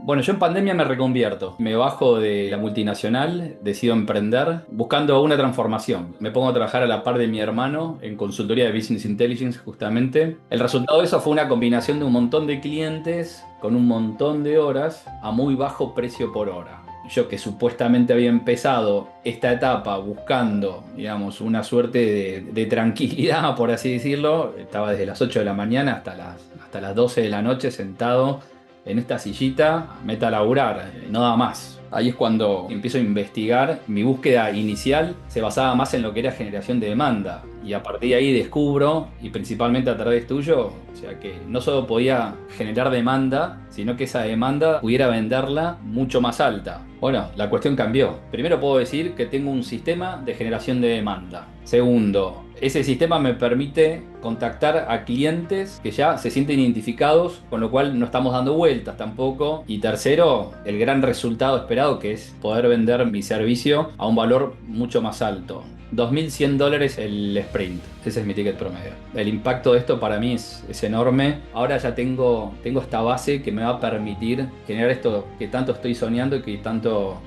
Bueno, yo en pandemia me reconvierto. Me bajo de la multinacional, decido emprender, buscando una transformación. Me pongo a trabajar a la par de mi hermano en consultoría de Business Intelligence, justamente. El resultado de eso fue una combinación de un montón de clientes con un montón de horas a muy bajo precio por hora. Yo que supuestamente había empezado esta etapa buscando, digamos, una suerte de tranquilidad, por así decirlo, estaba desde las 8 de la mañana hasta las 12 de la noche sentado en esta sillita, meta a laburar, nada más. Ahí es cuando empiezo a investigar. Mi búsqueda inicial se basaba más en lo que era generación de demanda. Y a partir de ahí descubro, y principalmente a través tuyo, o sea que no solo podía generar demanda, sino que esa demanda pudiera venderla mucho más alta. Bueno, la cuestión cambió. Primero puedo decir que tengo un sistema de generación de demanda. Segundo, ese sistema me permite contactar a clientes que ya se sienten identificados, con lo cual no estamos dando vueltas tampoco. Y tercero, el gran resultado esperado, que es poder vender mi servicio a un valor mucho más alto. $2.100 el sprint. Ese es mi ticket promedio. El impacto de esto para mí es enorme. Ahora ya tengo esta base que me va a permitir generar esto que tanto estoy soñando y que tanto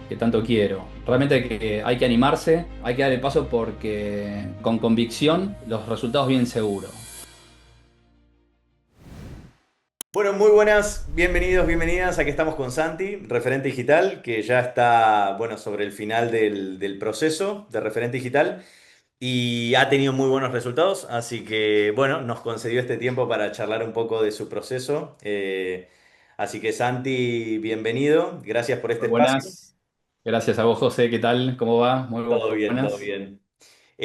quiero. Realmente hay que animarse, hay que dar el paso porque con convicción los resultados vienen seguros. Bueno, muy buenas, bienvenidos, bienvenidas. Aquí estamos con Santi, referente digital, que ya está, bueno, sobre el final del proceso de referente digital y ha tenido muy buenos resultados. Así que, bueno, nos concedió este tiempo para charlar un poco de su proceso. Así que, Santi, bienvenido. Gracias por este Muy espacio. buenas. Gracias a vos, José. ¿Qué tal? ¿Cómo va? Muy Todo bien, todo buenas. bien.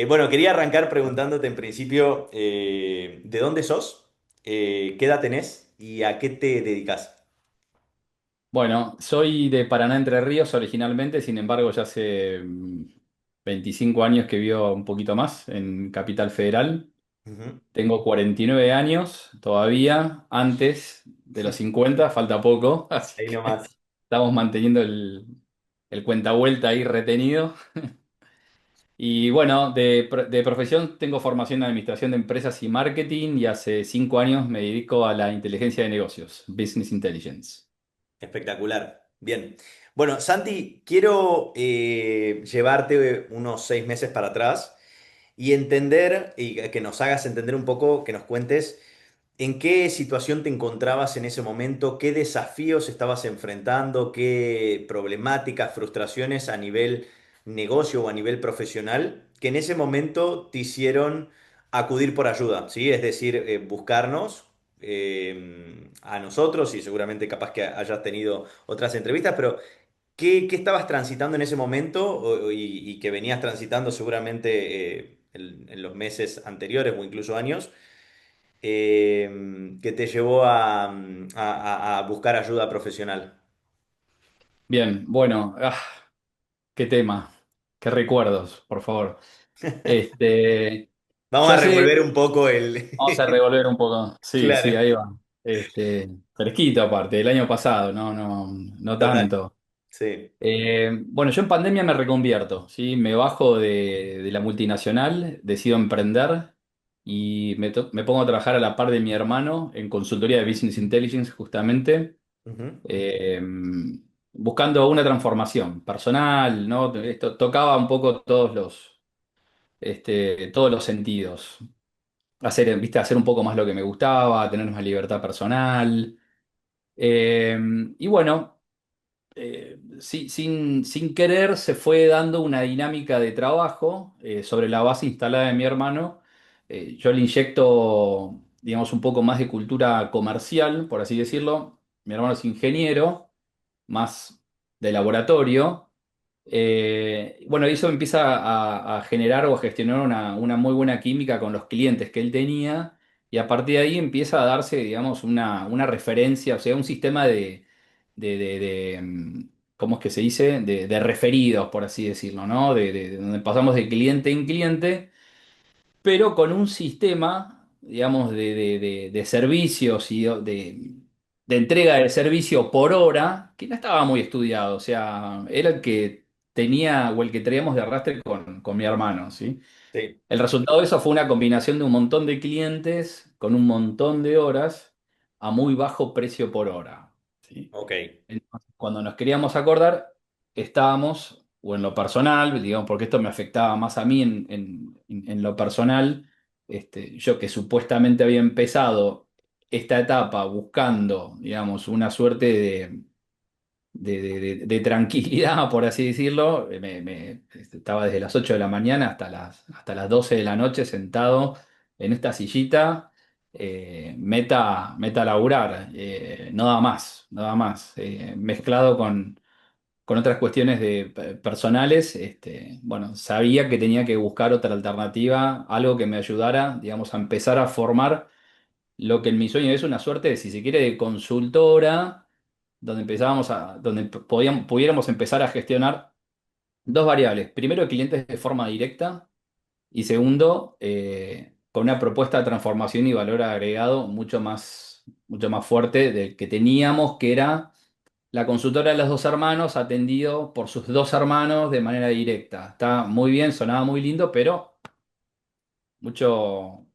Bueno, quería arrancar preguntándote en principio, ¿de dónde sos? ¿Qué edad tenés? ¿Y a qué te dedicas? Bueno, soy de Paraná, Entre Ríos originalmente, sin embargo ya hace 25 años que vivo un poquito más en Capital Federal. Ujú. Tengo 49 años todavía, antes de los 50, falta poco, así Ahí que nomás. estamos manteniendo el cuentavuelta ahí retenido. Y bueno, de profesión tengo formación en administración de empresas y marketing y hace 5 años me dedico a la inteligencia de negocios, Business Intelligence. Espectacular. Bien. Bueno, Santi, quiero llevarte unos 6 meses para atrás y entender, y que nos hagas entender un poco, que nos cuentes en qué situación te encontrabas en ese momento, qué desafíos estabas enfrentando, qué problemáticas, frustraciones a nivel negocio o a nivel profesional, que en ese momento te hicieron acudir por ayuda, ¿sí? Es decir, buscarnos a nosotros y seguramente capaz que hayas tenido otras entrevistas, pero ¿qué estabas transitando en ese momento y que venías transitando seguramente en los meses anteriores o incluso años, que te llevó a buscar ayuda profesional? Bien, bueno, qué tema, qué recuerdos, por favor. Vamos Yo a hace, revolver un poco el... vamos a revolver un poco, sí, sí, Claro, ahí va. Fresquito aparte, del año pasado, no total, tanto. sí. Bueno, yo en pandemia me reconvierto, ¿sí? Me bajo de la multinacional, decido emprender y me pongo a trabajar a la par de mi hermano en consultoría de Business Intelligence, justamente, Ujú. eh, buscando una transformación personal, ¿no? Esto tocaba un poco todos los sentidos. Hacer un poco más lo que me gustaba, tener más libertad personal. Eh, y bueno. Sin querer se fue dando una dinámica de trabajo sobre la base instalada de mi hermano. Yo le inyecto, digamos, un poco más de cultura comercial, por así decirlo. Mi hermano es ingeniero, más de laboratorio. Bueno, y eso empieza a generar o a gestionar una muy buena química con los clientes que él tenía. Y a partir de ahí empieza a darse, digamos, una referencia, o sea, un sistema de, ¿cómo es que se dice? De referidos, por así decirlo, ¿no? De donde pasamos de cliente en cliente, pero con un sistema, digamos, de servicios y de entrega de servicio por hora, que no estaba muy estudiado, o sea, era el que tenía o el que traíamos de arrastre con mi hermano, ¿sí? Sí, El resultado de eso fue una combinación de un montón de clientes con un montón de horas a muy bajo precio por hora, ¿sí? ok. cuando nos queríamos acordar, estábamos, o en lo personal, digamos, porque esto me afectaba más a mí en lo personal, yo que supuestamente había empezado esta etapa buscando, digamos, una suerte de tranquilidad, por así decirlo. Estaba desde las 8 de la mañana hasta las 12 de la noche sentado en esta sillita, meta a laburar, nada más, nada más. Mezclado con otras cuestiones personales, bueno, sabía que tenía que buscar otra alternativa, algo que me ayudara, digamos, a empezar a formar lo que en mi sueño es una suerte de, si se quiere, de consultora, donde pudiéramos empezar a gestionar dos variables. Primero, clientes de forma directa y segundo, con una propuesta de transformación y valor agregado mucho más fuerte del que teníamos, que era la consultora de los dos hermanos atendido por sus dos hermanos de manera directa. Está muy bien, sonaba muy lindo, pero mucho,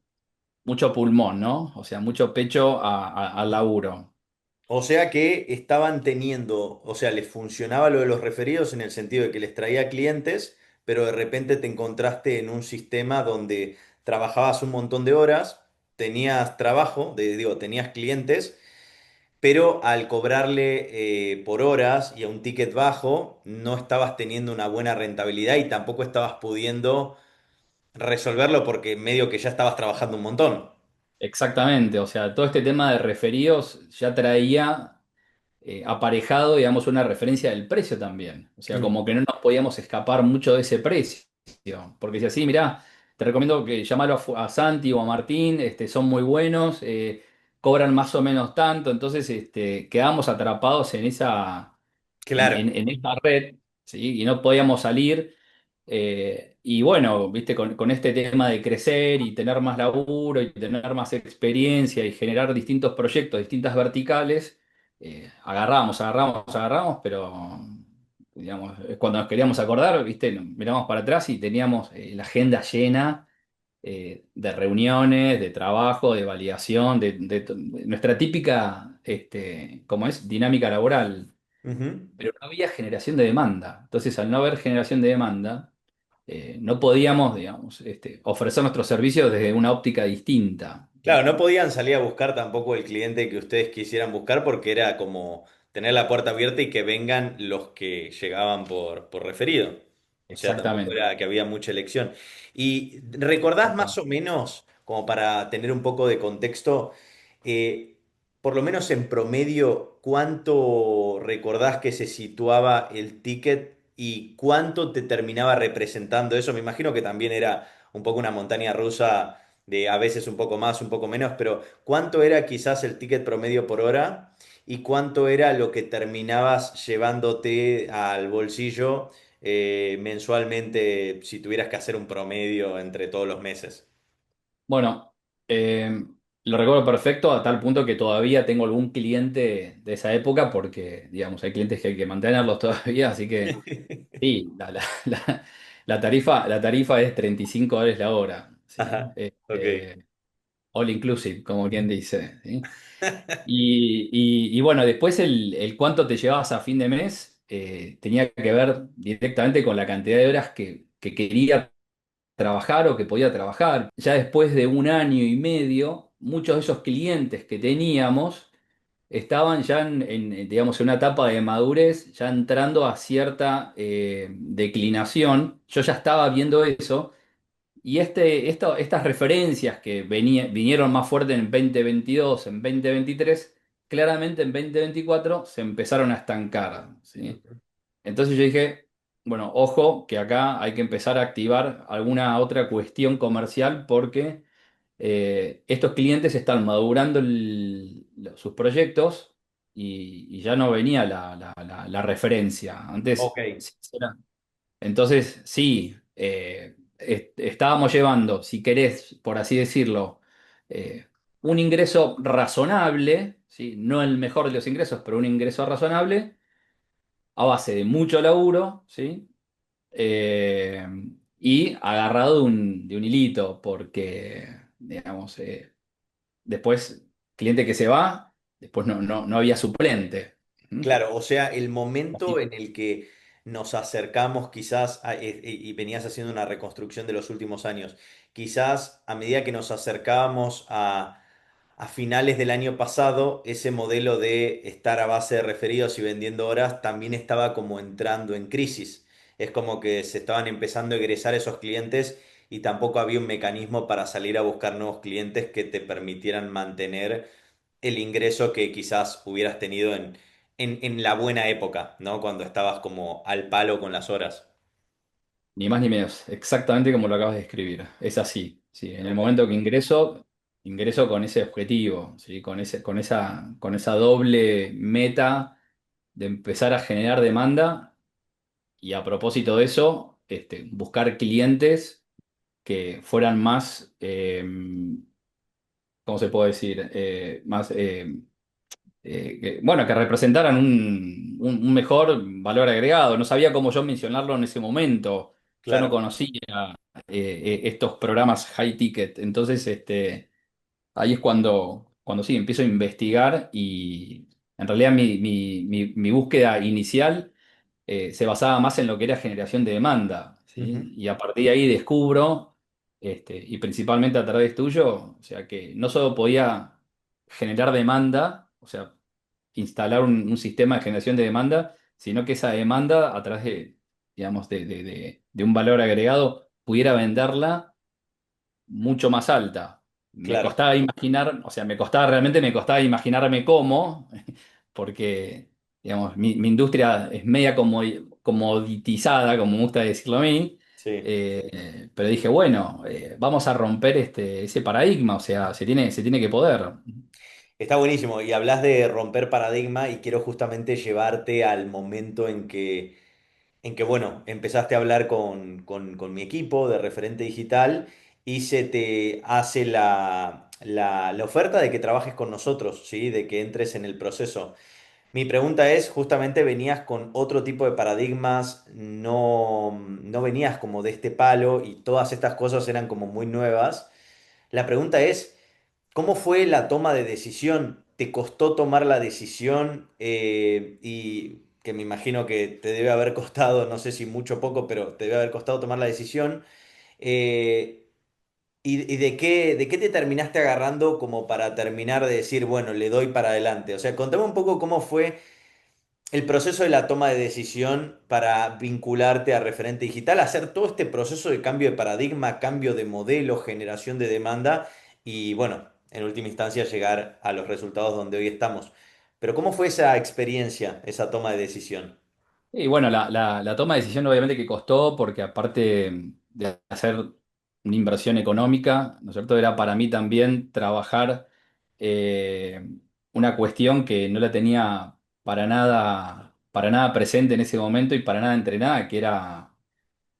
mucho pulmón, ¿no? O sea, mucho pecho al laburo. O sea que estaban teniendo, o sea, les funcionaba lo de los referidos en el sentido de que les traía clientes, pero de repente te encontraste en un sistema donde trabajabas un montón de horas, tenías trabajo, digo, tenías clientes, pero al cobrarle por horas y a un ticket bajo, no estabas teniendo una buena rentabilidad y tampoco estabas pudiendo resolverlo porque medio que ya estabas trabajando un montón. Exactamente, o sea, todo este tema de referidos ya traía aparejado, digamos, una referencia del precio también. O sea, Mm. como que no nos podíamos escapar mucho de ese precio. Porque si así, mirá, te recomiendo que llamalo a Santi o a Martín, son muy buenos, cobran más o menos tanto, entonces quedamos atrapados en Claro. en esa red, ¿sí? Y no podíamos salir. Y bueno, viste, con este tema de crecer y tener más laburo y tener más experiencia y generar distintos proyectos, distintas verticales, agarramos, pero digamos, cuando nos queríamos acordar, viste, miramos para atrás y teníamos la agenda llena de reuniones, de trabajo, de validación, de nuestra típica, ¿cómo es? Dinámica laboral, Ujú. pero no había generación de demanda. Entonces, al no haber generación de demanda, no podíamos, digamos, ofrecer nuestros servicios desde una óptica distinta. Claro, no podían salir a buscar tampoco el cliente que ustedes quisieran buscar porque era como tener la puerta abierta y que vengan los que llegaban por referido. O sea, tampoco Exactamente. era que había mucha elección. ¿Y recordás más o menos, como para tener un poco de contexto, eh, por lo menos en promedio, cuánto recordás que se situaba el ticket y cuánto te terminaba representando eso? Me imagino que también era un poco una montaña rusa de a veces un poco más, un poco menos, pero ¿cuánto era quizás el ticket promedio por hora y cuánto era lo que terminabas llevándote al bolsillo mensualmente si tuvieras que hacer un promedio entre todos los meses? Bueno, lo recuerdo perfecto a tal punto que todavía tengo algún cliente de esa época porque, digamos, hay clientes que hay que mantenerlos todavía, así que sí, la tarifa es $35 la hora, ¿sí? Ajá, ok. All inclusive, como quien dice, ¿sí? Y bueno, después el cuánto te llevabas a fin de mes tenía que ver directamente con la cantidad de horas que quería trabajar o que podía trabajar. Ya después de un año y medio, muchos de esos clientes que teníamos estaban ya digamos, en una etapa de madurez, ya entrando a cierta declinación. Yo ya estaba viendo eso. Y estas referencias que vinieron más fuerte en 2022, en 2023, claramente en 2024 se empezaron a estancar, ¿sí? Ujú. Entonces yo dije, bueno, ojo, que acá hay que empezar a activar alguna otra cuestión comercial porque estos clientes están madurando sus proyectos y ya no venía la referencia. Ok, Antes, entonces, sí, estábamos llevando, si querés, por así decirlo, un ingreso razonable, ¿sí? No el mejor de los ingresos, pero un ingreso razonable, a base de mucho laburo, ¿sí? Eh, y agarrado de un hilito, porque, digamos, después, cliente que se va, después no había suplente. Claro, o sea, el momento Así, en el que nos acercamos quizás y venías haciendo una reconstrucción de los últimos años, quizás a medida que nos acercábamos a finales del año pasado, ese modelo de estar a base de referidos y vendiendo horas también estaba como entrando en crisis. Es como que se estaban empezando a egresar esos clientes y tampoco había un mecanismo para salir a buscar nuevos clientes que te permitieran mantener el ingreso que quizás hubieras tenido en la buena época, ¿no? Cuando estabas como al palo con las horas. ni más ni menos, exactamente como lo acabas de escribir. Es así, sí. En el Ok. momento que ingreso, ingreso con ese objetivo, ¿sí? Con esa doble meta de empezar a generar demanda y a propósito de eso, buscar clientes que fueran más, ¿cómo se puede decir? Más, bueno, que representaran un mejor valor agregado. No sabía cómo yo mencionarlo en ese momento. Yo no Claro. conocía estos programas high ticket. Entonces, ahí es cuando sí, empiezo a investigar y en realidad mi búsqueda inicial se basaba más en lo que era generación de demanda, Ujú. ¿sí? Y a partir de ahí descubro, y principalmente a través tuyo, o sea, que no solo podía generar demanda, o sea, instalar un sistema de generación de demanda, sino que esa demanda, a través de, digamos, de un valor agregado, pudiera venderla mucho más alta. Me Claro. costaba imaginar, o sea, realmente me costaba imaginarme cómo, porque, digamos, mi industria es media comoditizada, como me gusta decirlo a mí, Sí. pero dije, bueno, vamos a romper ese paradigma, o sea, se tiene que poder. Está buenísimo. Y hablas de romper paradigma y quiero justamente llevarte al momento bueno, empezaste a hablar con mi equipo de referente digital y se te hace la oferta de que trabajes con nosotros, ¿sí? De que entres en el proceso. Mi pregunta es, justamente venías con otro tipo de paradigmas, no venías como de este palo y todas estas cosas eran como muy nuevas. La pregunta es, ¿cómo fue la toma de decisión? ¿Te costó tomar la decisión? Y que me imagino que te debe haber costado, no sé si mucho o poco, pero te debe haber costado tomar la decisión. Eh, y de qué te terminaste agarrando como para terminar de decir, bueno, le doy para adelante? O sea, contame un poco cómo fue el proceso de la toma de decisión para vincularte a referente digital, hacer todo este proceso de cambio de paradigma, cambio de modelo, generación de demanda y bueno, en última instancia llegar a los resultados donde hoy estamos. Pero ¿cómo fue esa experiencia, esa toma de decisión? Y bueno, la toma de decisión obviamente que costó, porque aparte de hacer una inversión económica, ¿no es cierto? Era para mí también trabajar eh, una cuestión que no la tenía para nada presente en ese momento y para nada entrenada, que era,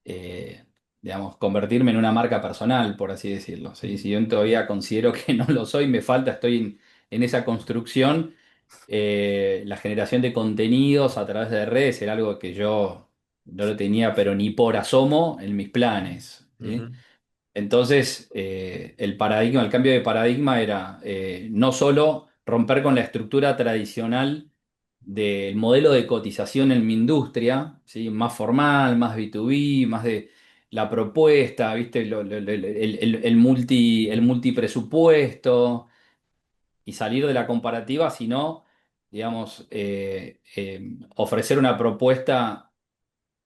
eh, digamos, convertirme en una marca personal, por así decirlo, ¿sí? Si yo todavía considero que no lo soy, me falta, estoy en esa construcción. La generación de contenidos a través de redes era algo que yo no lo tenía, pero ni por asomo en mis planes, ¿sí? Ujú, Entonces, el cambio de paradigma era no solo romper con la estructura tradicional del modelo de cotización en mi industria, ¿sí? Más formal, más B2B, más de la propuesta, ¿viste? El multipresupuesto y salir de la comparativa, sino, digamos, ofrecer una propuesta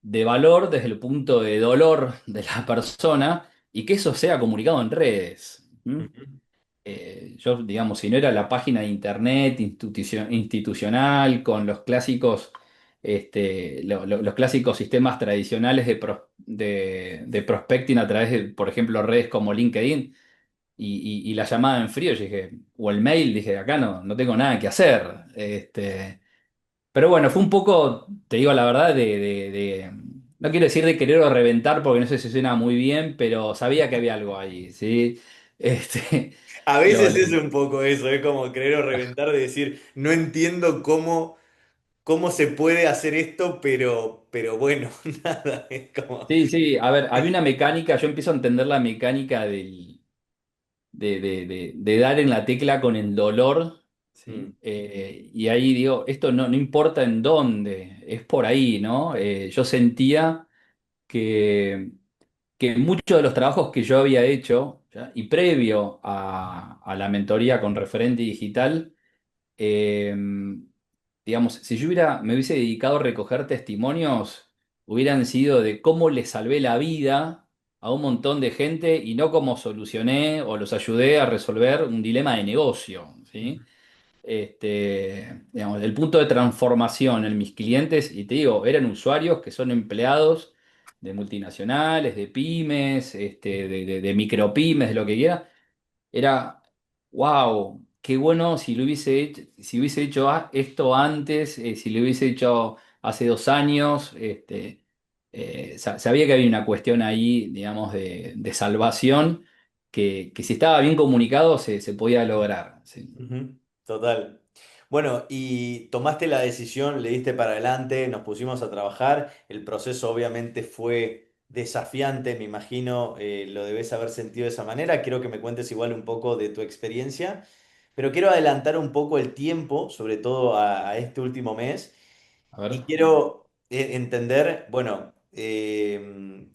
de valor desde el punto de dolor de la persona y que eso sea comunicado en redes. ¿M? ujú, Yo, digamos, si no era la página de internet institucional con los clásicos, los clásicos sistemas tradicionales de prospecting a través de, por ejemplo, redes como LinkedIn y la llamada en frío, yo dije, o el mail, dije, acá no tengo nada que hacer. Pero bueno, fue un poco, te digo la verdad, no quiero decir de quererlo reventar porque no sé si suena muy bien, pero sabía que había algo ahí, ¿sí? Este, A lo- veces lo- es un poco eso, es como querer o reventar de decir, no entiendo cómo se puede hacer esto, pero bueno, nada, es como... sí, sí, a ver, había una mecánica, yo empiezo a entender la mecánica de dar en la tecla con el dolor, Mm, ¿sí? Y ahí digo, esto no importa en dónde, es por ahí, ¿no? Yo sentía que, que muchos de los trabajos que yo había hecho, ¿ya? Y previo a la mentoría con referente digital, eh, digamos, si me hubiese dedicado a recoger testimonios, hubieran sido de cómo le salvé la vida a un montón de gente y no cómo solucioné o los ayudé a resolver un dilema de negocio, ¿sí? Digamos, el punto de transformación en mis clientes, y te digo, eran usuarios que son empleados de multinacionales, de pymes, de micropymes, de lo que quiera, era, wow, qué bueno si lo hubiese hecho, si hubiese hecho esto antes, si lo hubiese hecho hace 2 años, sabía que había una cuestión ahí, digamos, de salvación, que si estaba bien comunicado se podía lograr. Sí. ujú, total. Bueno, y tomaste la decisión, le diste para adelante, nos pusimos a trabajar. El proceso obviamente fue desafiante, me imagino, lo debes haber sentido de esa manera. Quiero que me cuentes igual un poco de tu experiencia, pero quiero adelantar un poco el tiempo, sobre todo a este último mes. A ver. Y quiero entender, bueno,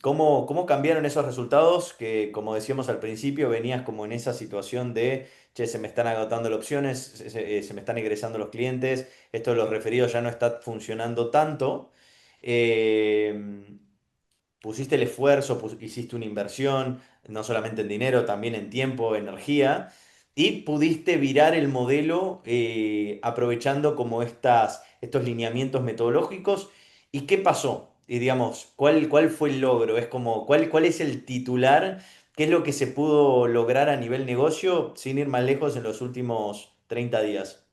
cómo cambiaron esos resultados que, como decíamos al principio, venías como en esa situación de, che, se me están agotando las opciones, se me están egresando los clientes, esto de los referidos ya no está funcionando tanto. Eh, Pusiste el esfuerzo, hiciste una inversión, no solamente en dinero, también en tiempo, energía, y pudiste virar el modelo aprovechando como estos lineamientos metodológicos. ¿Y qué pasó? Y digamos, ¿cuál fue el logro? Es como, ¿cuál es el titular? ¿Qué es lo que se pudo lograr a nivel negocio sin ir más lejos en los últimos 30 días?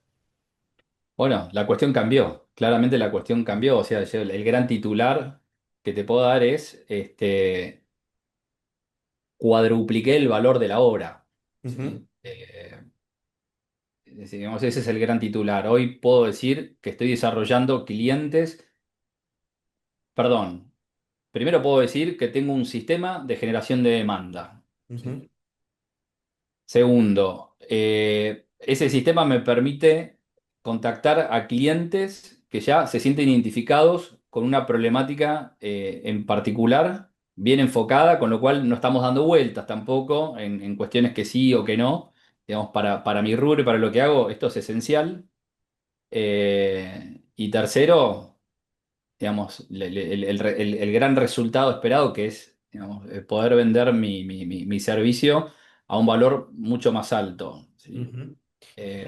Bueno, la cuestión cambió, claramente la cuestión cambió, o sea, el gran titular que te puedo dar es, cuadrupliqué el valor de la obra. Ujú, ¿Sí? Digamos, ese es el gran titular. Hoy puedo decir que estoy desarrollando clientes, perdón, primero puedo decir que tengo un sistema de generación de demanda. ujú, ¿Sí? Segundo, ese sistema me permite contactar a clientes que ya se sienten identificados con una problemática en particular, bien enfocada, con lo cual no estamos dando vueltas tampoco en cuestiones que sí o que no. Digamos, para mi rubro y para lo que hago, esto es esencial. Y tercero, digamos, el gran resultado esperado, que es, digamos, poder vender mi servicio a un valor mucho más alto. ¿Sí? ujú.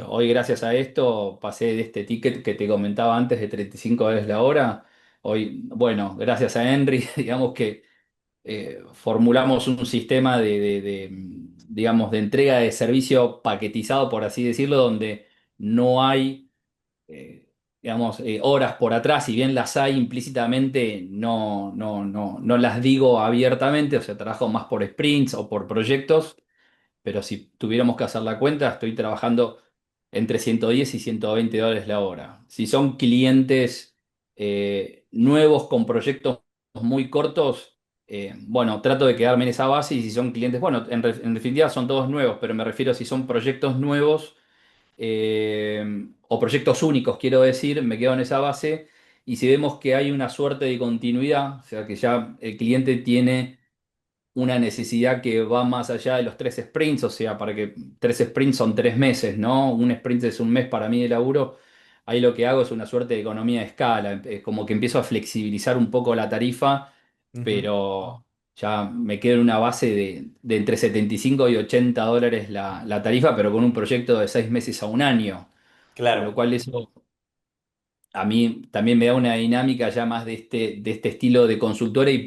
Hoy, gracias a esto, pasé de este ticket que te comentaba antes de 35 dólares la hora. Hoy, bueno, gracias a Henry, digamos que formulamos un sistema digamos, de entrega de servicio paquetizado, por así decirlo, donde no hay digamos, horas por atrás, si bien las hay implícitamente, no las digo abiertamente, o sea, trabajo más por sprints o por proyectos, pero si tuviéramos que hacer la cuenta, estoy trabajando entre 110 y 120 dólares la hora. Si son clientes nuevos con proyectos muy cortos, bueno, trato de quedarme en esa base y si son clientes, bueno, en definitiva son todos nuevos, pero me refiero a si son proyectos nuevos o proyectos únicos, quiero decir, me quedo en esa base. Y si vemos que hay una suerte de continuidad, o sea, que ya el cliente tiene una necesidad que va más allá de los 3 sprints, o sea, para que 3 sprints son 3 meses, ¿no? Un sprint es un mes para mí de laburo. Ahí lo que hago es una suerte de economía de escala, como que empiezo a flexibilizar un poco la tarifa, Ujú, pero ya me quedo en una base de entre 75 y 80 dólares la tarifa, pero con un proyecto de 6 meses a un año, con lo claro. cual eso a mí también me da una dinámica ya más de este estilo de consultora y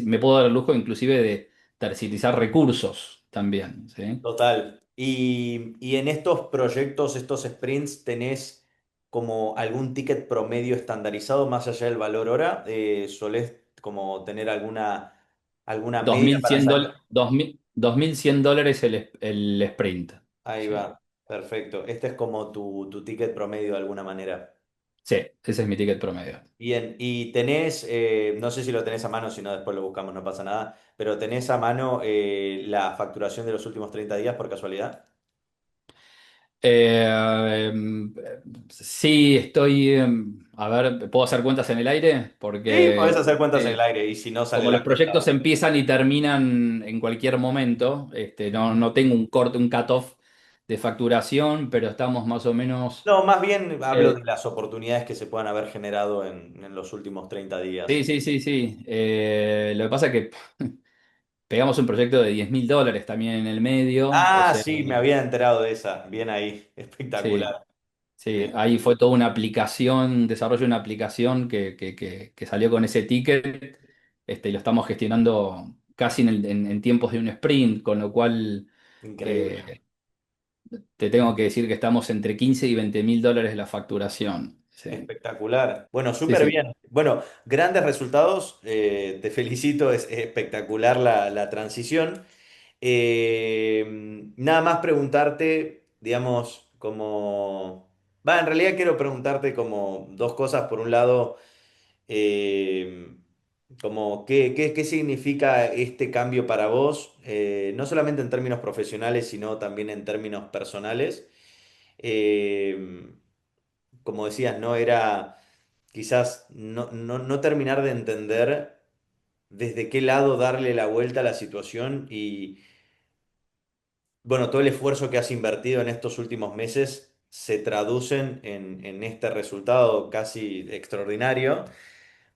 me puedo dar el lujo inclusive de terciarizar recursos también, ¿sí? Total. Y en estos proyectos, estos sprints, ¿tenés como algún ticket promedio estandarizado más allá del valor hora? ¿Solés como tener alguna media para 2.100 saber? 2.100 dólares el sprint. Ahí Sí. va, perfecto. Este es como tu ticket promedio de alguna manera. Sí, ese es mi ticket promedio. Bien, y tenés, no sé si lo tenés a mano, si no después lo buscamos, no pasa nada, pero ¿tenés a mano la facturación de los últimos 30 días por casualidad? em, sí, estoy. A ver, ¿puedo hacer cuentas en el aire? Sí, podés Porque hacer cuentas en el aire y si no sale como la los proyectos cuenta. empiezan y terminan en cualquier momento, no tengo un corte, un cut-off de facturación, pero estamos más o menos. No, más bien hablo de eh, las oportunidades que se puedan haber generado en los últimos 30 sí, días. sí, sí, sí. Lo que pasa es que pegamos un proyecto de $10.000 también en el medio, o Ah, sea, sí, me había enterado de esa. Bien ahí, sí. espectacular. Sí, Bien, ahí fue toda una aplicación, un desarrollo de una aplicación que salió con ese ticket, y lo estamos gestionando casi en tiempos de un sprint, con lo cual increíble. eh, te tengo que decir que estamos entre $15 y $20.000 la facturación. Sí, Espectacular. Bueno, sí, súper sí. bien. Bueno, grandes resultados. Te felicito, es espectacular la transición. Nada más preguntarte, digamos, como... Va, en realidad quiero preguntarte como dos cosas. Por un lado, eh, como qué significa este cambio para vos, no solamente en términos profesionales, sino también en términos personales. Eh, Como decías, ¿no? Era quizás no terminar de entender desde qué lado darle la vuelta a la situación y, bueno, todo el esfuerzo que has invertido en estos últimos meses se traducen en este resultado casi extraordinario.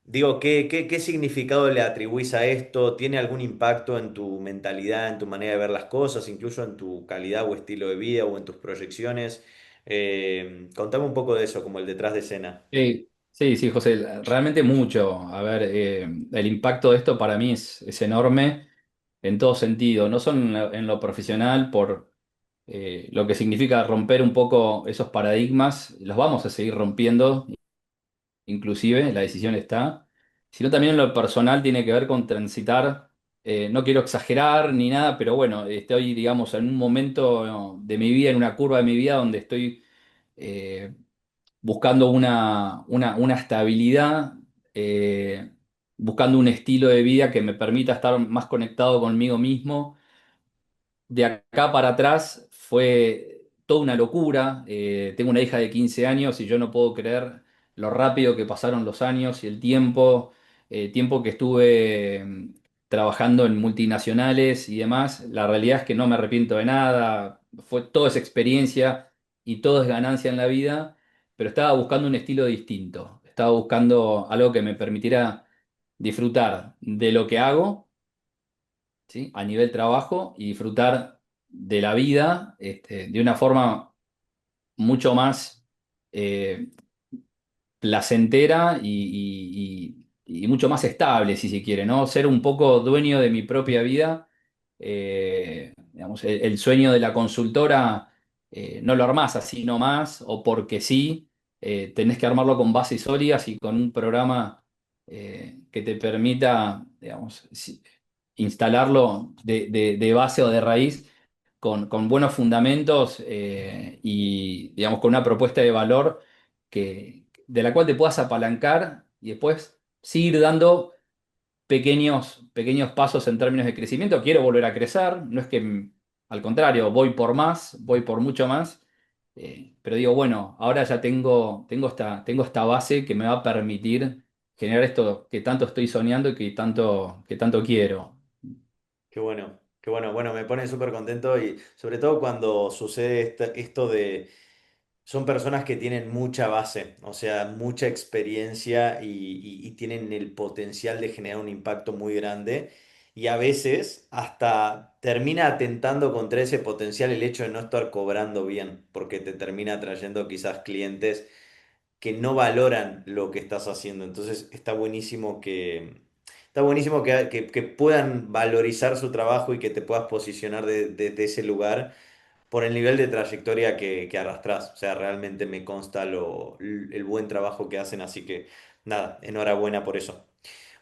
Digo, ¿qué significado le atribuís a esto? ¿Tiene algún impacto en tu mentalidad, en tu manera de ver las cosas, incluso en tu calidad o estilo de vida o en tus proyecciones? Contame un poco de eso, como el detrás de escena. Sí, sí, sí, José, realmente mucho. A ver, el impacto de esto para mí es enorme en todo sentido, no solo en lo profesional, por lo que significa romper un poco esos paradigmas, los vamos a seguir rompiendo, inclusive, la decisión está, sino también en lo personal tiene que ver con transitar, no quiero exagerar ni nada, pero bueno, estoy, digamos, en un momento, ¿no?, de mi vida, en una curva de mi vida donde estoy eh, buscando una estabilidad, eh, buscando un estilo de vida que me permita estar más conectado conmigo mismo. De acá para atrás fue toda una locura. Tengo una hija de 15 años y yo no puedo creer lo rápido que pasaron los años y el tiempo que estuve trabajando en multinacionales y demás. La realidad es que no me arrepiento de nada. Fue toda esa experiencia y todo es ganancia en la vida, pero estaba buscando un estilo distinto. Estaba buscando algo que me permitiera disfrutar de lo que hago, ¿sí?, a nivel trabajo y disfrutar de la vida, de una forma mucho más eh, placentera y mucho más estable, si se quiere, ¿no? Ser un poco dueño de mi propia vida. Digamos, el sueño de la consultora no lo armás así nomás o porque sí. Tenés que armarlo con bases sólidas y con un programa que te permita, digamos, instalarlo de base o de raíz con buenos fundamentos, y, digamos, con una propuesta de valor de la cual te puedas apalancar y después seguir dando pequeños pasos en términos de crecimiento. Quiero volver a crecer, no es que, al contrario, voy por más, voy por mucho más, pero digo, bueno, ahora ya tengo esta base que me va a permitir generar esto que tanto estoy soñando y que tanto quiero. Qué bueno, qué bueno. Bueno, me pone súper contento y sobre todo cuando sucede esto de... Son personas que tienen mucha base, o sea, mucha experiencia y tienen el potencial de generar un impacto muy grande. Y a veces hasta termina atentando contra ese potencial el hecho de no estar cobrando bien, porque te termina trayendo quizás clientes que no valoran lo que estás haciendo. Entonces está buenísimo que puedan valorizar su trabajo y que te puedas posicionar de ese lugar por el nivel de trayectoria que arrastrás. O sea, realmente me consta el buen trabajo que hacen, así que nada, enhorabuena por eso.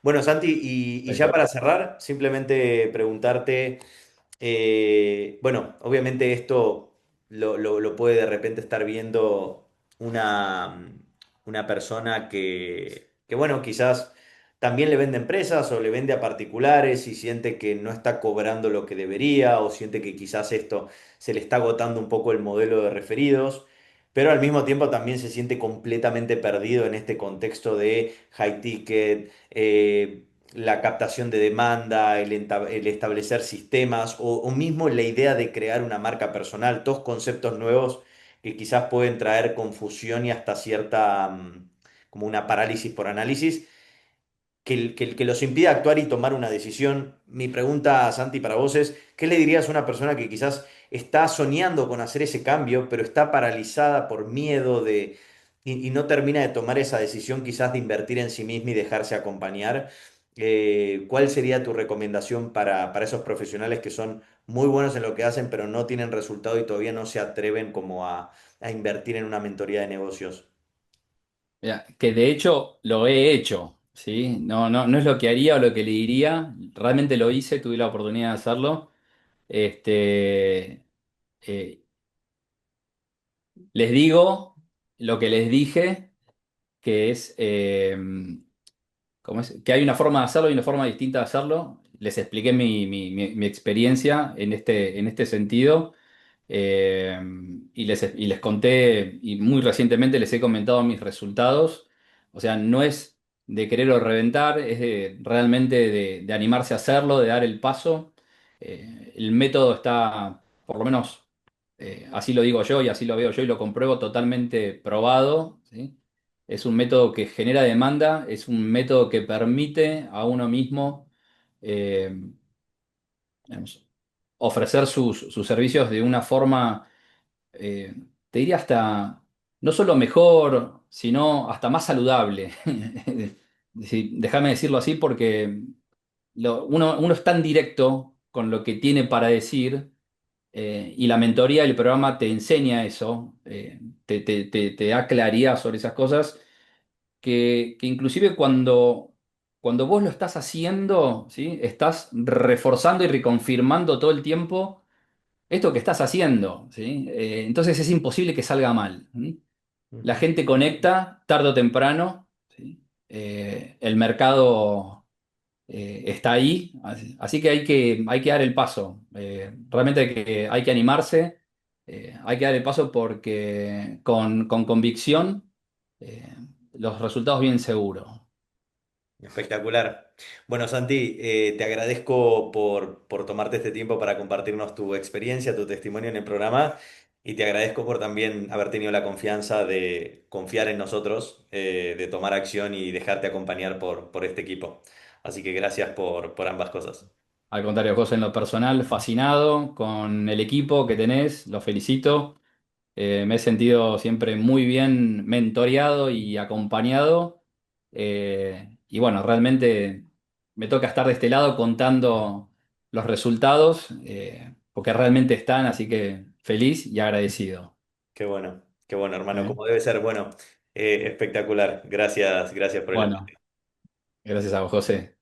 Bueno, Santi, y ya para cerrar, simplemente preguntarte, bueno, obviamente esto lo puede de repente estar viendo una, una persona que, bueno, quizás también le vende a empresas o le vende a particulares y siente que no está cobrando lo que debería o siente que quizás esto se le está agotando un poco el modelo de referidos, pero al mismo tiempo también se siente completamente perdido en este contexto de high ticket, la captación de demanda, el establecer sistemas o mismo la idea de crear una marca personal, todos conceptos nuevos que quizás pueden traer confusión y hasta cierta, como una parálisis por análisis que los impida actuar y tomar una decisión. Mi pregunta, Santi, para vos es, ¿qué le dirías a una persona que quizás está soñando con hacer ese cambio, pero está paralizada por miedo y no termina de tomar esa decisión quizás de invertir en sí misma y dejarse acompañar? ¿Cuál sería tu recomendación para esos profesionales que son muy buenos en lo que hacen, pero no tienen resultado y todavía no se atreven como a invertir en una mentoría de negocios? Mira, que de hecho lo he hecho, ¿sí? No es lo que haría o lo que le diría, realmente lo hice, tuve la oportunidad de hacerlo. Este, eh, Les digo lo que les dije, que es, ¿cómo es? Que hay una forma de hacerlo y una forma distinta de hacerlo. Les expliqué mi experiencia en este sentido. Eh, y les conté, y muy recientemente les he comentado mis resultados. O sea, no es de querer o reventar, es realmente de animarse a hacerlo, de dar el paso. El método está, por lo menos así lo digo yo y así lo veo yo y lo compruebo, totalmente probado, ¿sí? Es un método que genera demanda, es un método que permite a uno mismo eh, digamos, ofrecer sus servicios de una forma, eh, te diría hasta, no solo mejor, sino hasta más saludable. Sí, déjame decirlo así porque uno es tan directo con lo que tiene para decir y la mentoría del programa te enseña eso, te da claridad sobre esas cosas, que inclusive cuando vos lo estás haciendo, ¿sí? Estás reforzando y reconfirmando todo el tiempo esto que estás haciendo, ¿sí? Entonces es imposible que salga mal. ¿Sí? La Ujú. gente conecta tarde o temprano, ¿sí? El mercado está ahí, así que hay que dar el paso. Realmente hay que animarse, hay que dar el paso porque con convicción eh, los resultados vienen seguros. Espectacular. Bueno, Santi, te agradezco por tomarte este tiempo para compartirnos tu experiencia, tu testimonio en el programa y te agradezco por también haber tenido la confianza de confiar en nosotros, de tomar acción y dejarte acompañar por este equipo. Así que gracias por ambas cosas. Al contrario, José, en lo personal, fascinado con el equipo que tenés, lo felicito. Me he sentido siempre muy bien mentoreado y acompañado. Y bueno, realmente me toca estar de este lado contando los resultados, porque realmente están, así que feliz y agradecido. Qué bueno, hermano, ¿Eh? como debe ser. Bueno, espectacular. Gracias, gracias por el Bueno, aporte. gracias a vos, José.